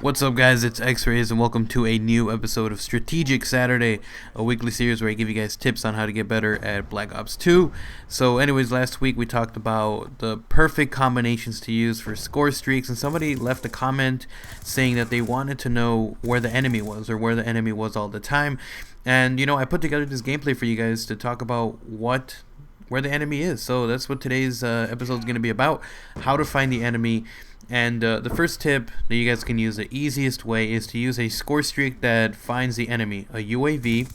What's up, guys? It's X-Rays, and welcome to a new episode of Strategic Saturday, a weekly series where I give you guys tips on how to get better at Black Ops 2. So anyways, last week we talked about the perfect combinations to use for score streaks, and somebody left a comment saying that they wanted to know where the enemy was, or where the enemy was all the time. And I put together this gameplay for you guys to talk about where the enemy is. So that's what today's episode is going to be about: how to find the enemy. And the first tip that you guys can use, the easiest way, is to use a score streak that finds the enemy, a UAV,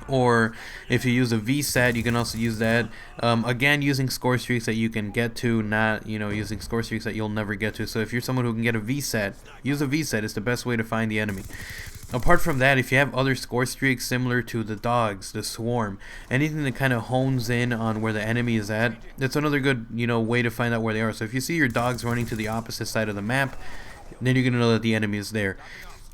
or if you use a VSAT, you can also use that. Again, using score streaks that you can get to, not using score streaks that you'll never get to. So if you're someone who can get a VSAT, use a VSAT. It's the best way to find the enemy. Apart from that, if you have other score streaks similar to the dogs, the swarm, anything that kind of hones in on where the enemy is at, that's another good way to find out where they are. So if you see your dogs running to the opposite side of the map, then you're going to know that the enemy is there.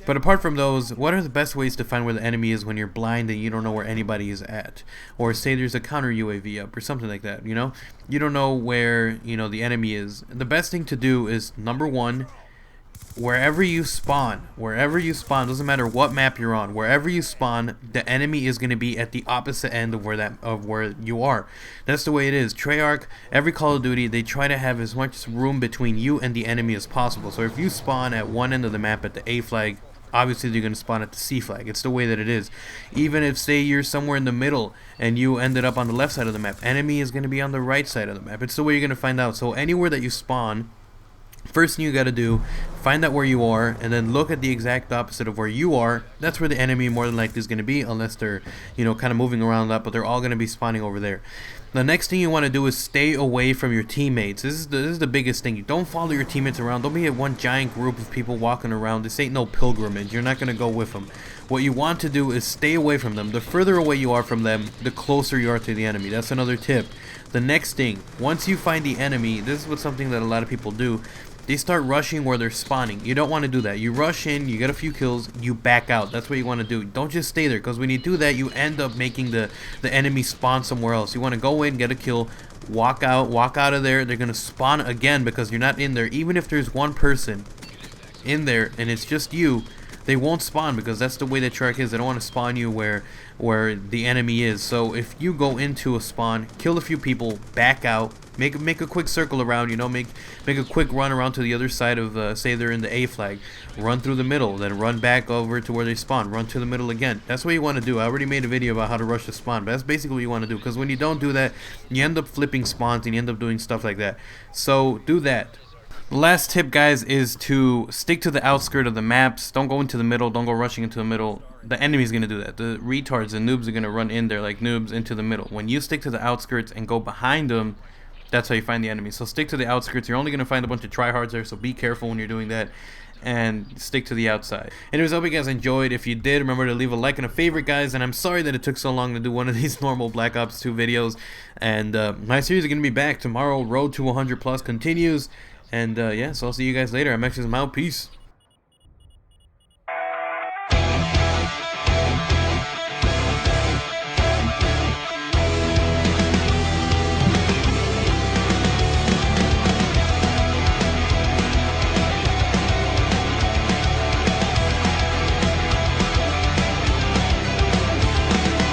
But apart from those, what are the best ways to find where the enemy is when you're blind and you don't know where anybody is at? Or say there's a counter UAV up or something like that, you don't know where the enemy is. The best thing to do is, number one, wherever you spawn, doesn't matter what map you're on, wherever you spawn, the enemy is going to be at the opposite end of where you are. That's the way it is. Treyarch, every Call of Duty, they try to have as much room between you and the enemy as possible. So if you spawn at one end of the map at the A flag, obviously you're going to spawn at the C flag. It's the way that it is. Even if, say, you're somewhere in the middle and you ended up on the left side of the map, enemy is going to be on the right side of the map. It's the way you're going to find out. So anywhere that you spawn, first thing you got to do, find out where you are, and then look at the exact opposite of where you are. That's where the enemy more than likely is going to be, unless they're kind of moving around a lot, but they're all going to be spawning over there. The next thing you want to do is stay away from your teammates. This is the biggest thing. You don't follow your teammates around. Don't be at one giant group of people walking around. This ain't no pilgrimage. You're not going to go with them. What you want to do is stay away from them. The further away you are from them, the closer you are to the enemy. That's another tip. The next thing, once you find the enemy, this is what something that a lot of people do. They start rushing where they're spawning. You don't want to do that. You rush in, you get a few kills, you back out. That's what you want to do. Don't just stay there, because when you do that, you end up making the enemy spawn somewhere else. You want to go in, get a kill, walk out of there. They're going to spawn again because you're not in there. Even if there's one person in there and it's just you, they won't spawn, because that's the way that Treyarch is. They don't want to spawn you where the enemy is. So if you go into a spawn, kill a few people, back out, make a quick circle around, make a quick run around to the other side of, say they're in the A flag, run through the middle, then run back over to where they spawn, run to the middle again. That's what you want to do. I already made a video about how to rush the spawn, but that's basically what you want to do, because when you don't do that, you end up flipping spawns and you end up doing stuff like that. So do that. The last tip, guys, is to stick to the outskirt of the maps. Don't go into the middle. Don't go rushing into the middle. The enemy's going to do that. The retards, the noobs are going to run in there like noobs into the middle. When you stick to the outskirts and go behind them, that's how you find the enemy. So stick to the outskirts. You're only going to find a bunch of tryhards there, so be careful when you're doing that. And stick to the outside. Anyways, I hope you guys enjoyed. If you did, remember to leave a like and a favorite, guys. And I'm sorry that it took so long to do one of these normal Black Ops 2 videos. And my series is going to be back tomorrow. Road to 100 plus continues. And yeah, so I'll see you guys later. I'm X's out. Peace.